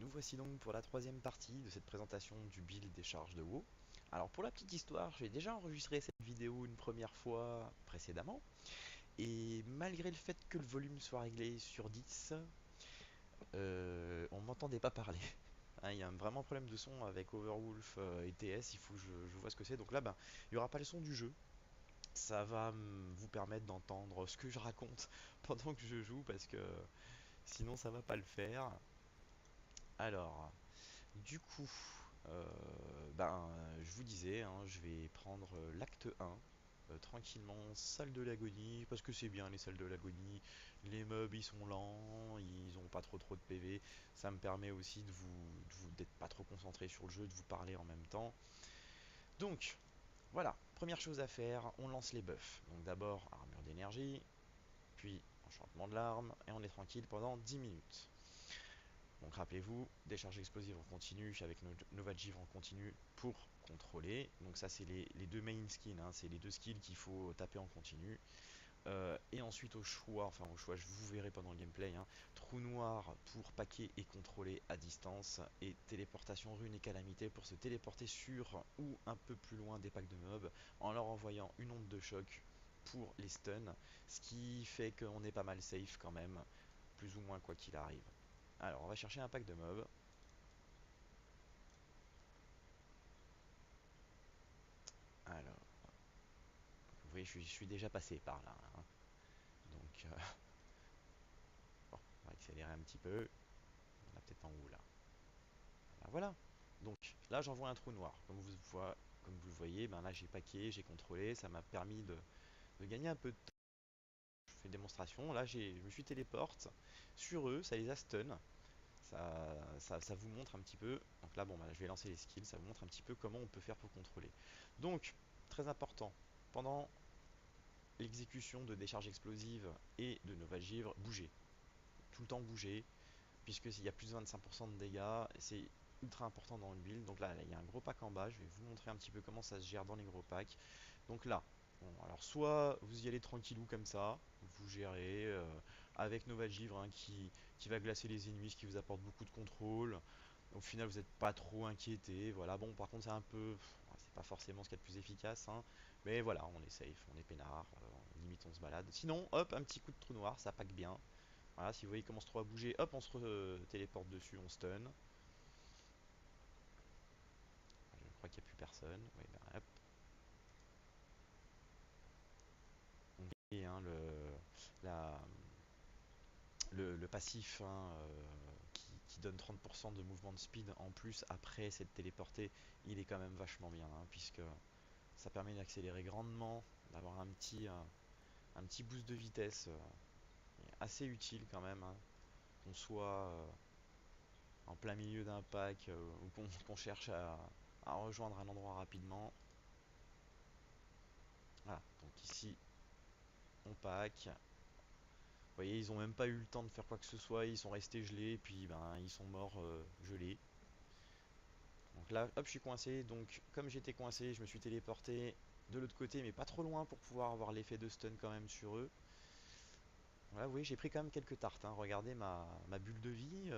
nous voici donc pour la troisième partie de cette présentation du build des charges de WoW. Alors pour la petite histoire, j'ai déjà enregistré cette vidéo une première fois précédemment, et malgré le fait que le volume soit réglé sur 10, on m'entendait pas parler. Hein, il y a vraiment un problème de son avec Overwolf et TS, il faut que je vois ce que c'est. Donc là, il n'y aura pas le son du jeu. Ça va vous permettre d'entendre ce que je raconte pendant que je joue, parce que sinon ça va pas le faire. Alors, du coup, je vous disais, hein, je vais prendre l'acte 1 tranquillement, salle de l'agonie, parce que c'est bien les salles de l'agonie. Les mobs ils sont lents, ils ont pas trop de PV. Ça me permet aussi d'être pas trop concentré sur le jeu, de vous parler en même temps. Donc, voilà, première chose à faire, on lance les buffs. Donc d'abord armure d'énergie, puis enchantement de l'arme, et on est tranquille pendant 10 minutes. Donc rappelez-vous, décharge explosive en continu avec Nova de Givre en continu pour contrôler. Donc ça c'est les deux main skills, hein, c'est les deux skills qu'il faut taper en continu. Et ensuite au choix, je vous verrai pendant le gameplay, hein, trou noir pour paquer et contrôler à distance, et téléportation rune et calamité pour se téléporter sur ou un peu plus loin des packs de mobs en leur envoyant une onde de choc pour les stuns, ce qui fait qu'on est pas mal safe quand même, plus ou moins quoi qu'il arrive. Alors, on va chercher un pack de mobs. Alors, vous voyez, je suis déjà passé par là, hein. Donc, bon, on va accélérer un petit peu. On a peut-être en haut là. Voilà. Donc, là, j'envoie un trou noir. Comme vous le voyez, là, j'ai packé, j'ai contrôlé. Ça m'a permis de gagner un peu de temps. Je fais une démonstration. Là, je me suis téléporte sur eux. Ça les a stun. Ça vous montre un petit peu. Donc là, je vais lancer les skills. Ça vous montre un petit peu comment on peut faire pour contrôler. Donc, très important. Pendant l'exécution de décharges explosives et de Nova Givre, bouger. Tout le temps bouger, puisque s'il y a plus de 25% de dégâts, c'est ultra important dans une build. Donc là, il y a un gros pack en bas, je vais vous montrer un petit peu comment ça se gère dans les gros packs. Donc là, bon, alors soit vous y allez tranquillou comme ça, vous gérez avec Nova Givre, hein, qui va glacer les ennemis, ce qui vous apporte beaucoup de contrôle. Au final, vous n'êtes pas trop inquiété. Voilà, bon, par contre, c'est un peu. C'est pas forcément ce qu'il y a de plus efficace, hein. Mais voilà, on est safe, on est peinard, limite on se balade. Sinon, hop, un petit coup de trou noir, ça pack bien. Voilà, si vous voyez, il commence trop à bouger, hop, on se téléporte dessus, on stun. Je crois qu'il n'y a plus personne. Ouais, hop. Et hein, la, le passif, hein, qui donne 30% de mouvement de speed en plus après cette téléportée, il est quand même vachement bien, hein, puisque ça permet d'accélérer grandement, d'avoir un petit boost de vitesse assez utile quand même, hein, qu'on soit en plein milieu d'un pack ou qu'on cherche à rejoindre un endroit rapidement. Voilà, donc ici on pack. Vous voyez, ils ont même pas eu le temps de faire quoi que ce soit, ils sont restés gelés, puis ils sont morts gelés. Donc là, hop, je suis coincé. Donc, comme j'étais coincé, je me suis téléporté de l'autre côté, mais pas trop loin pour pouvoir avoir l'effet de stun quand même sur eux. Voilà, vous voyez, j'ai pris quand même quelques tartes, hein. Regardez ma bulle de vie.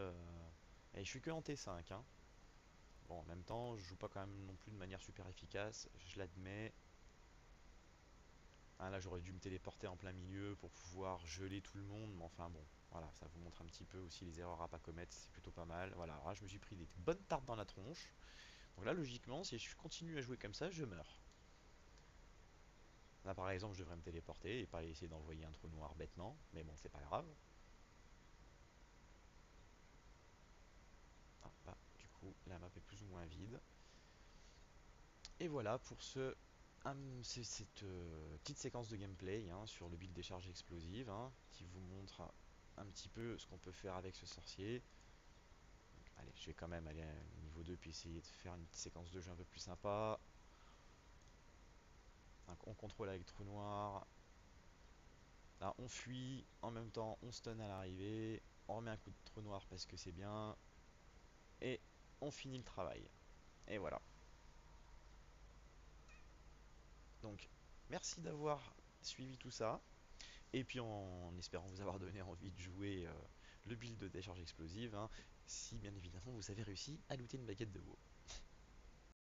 Et je suis que en T5, hein. Bon, en même temps, je joue pas quand même non plus de manière super efficace, je l'admets. Ah, là, j'aurais dû me téléporter en plein milieu pour pouvoir geler tout le monde, mais enfin bon, voilà, ça vous montre un petit peu aussi les erreurs à pas commettre, c'est plutôt pas mal. Voilà, alors là, je me suis pris des bonnes tartes dans la tronche. Donc là, logiquement, si je continue à jouer comme ça, je meurs. Là, par exemple, je devrais me téléporter et pas essayer d'envoyer un trou noir bêtement, mais bon, c'est pas grave. Ah, bah, du coup, la map est plus ou moins vide. Et voilà pour cette petite séquence de gameplay, hein, sur le build des charges explosives, hein, qui vous montre un petit peu ce qu'on peut faire avec ce sorcier. Donc, allez, je vais quand même aller à niveau 2 puis essayer de faire une séquence de jeu un peu plus sympa. Donc, on contrôle avec trou noir. Là, on fuit, en même temps, on stun à l'arrivée. On remet un coup de trou noir parce que c'est bien. Et on finit le travail. Et voilà. Donc, merci d'avoir suivi tout ça. Et puis en espérant vous avoir donné envie de jouer le build de décharge explosive, hein. Si bien évidemment vous avez réussi à looter une baguette de veau.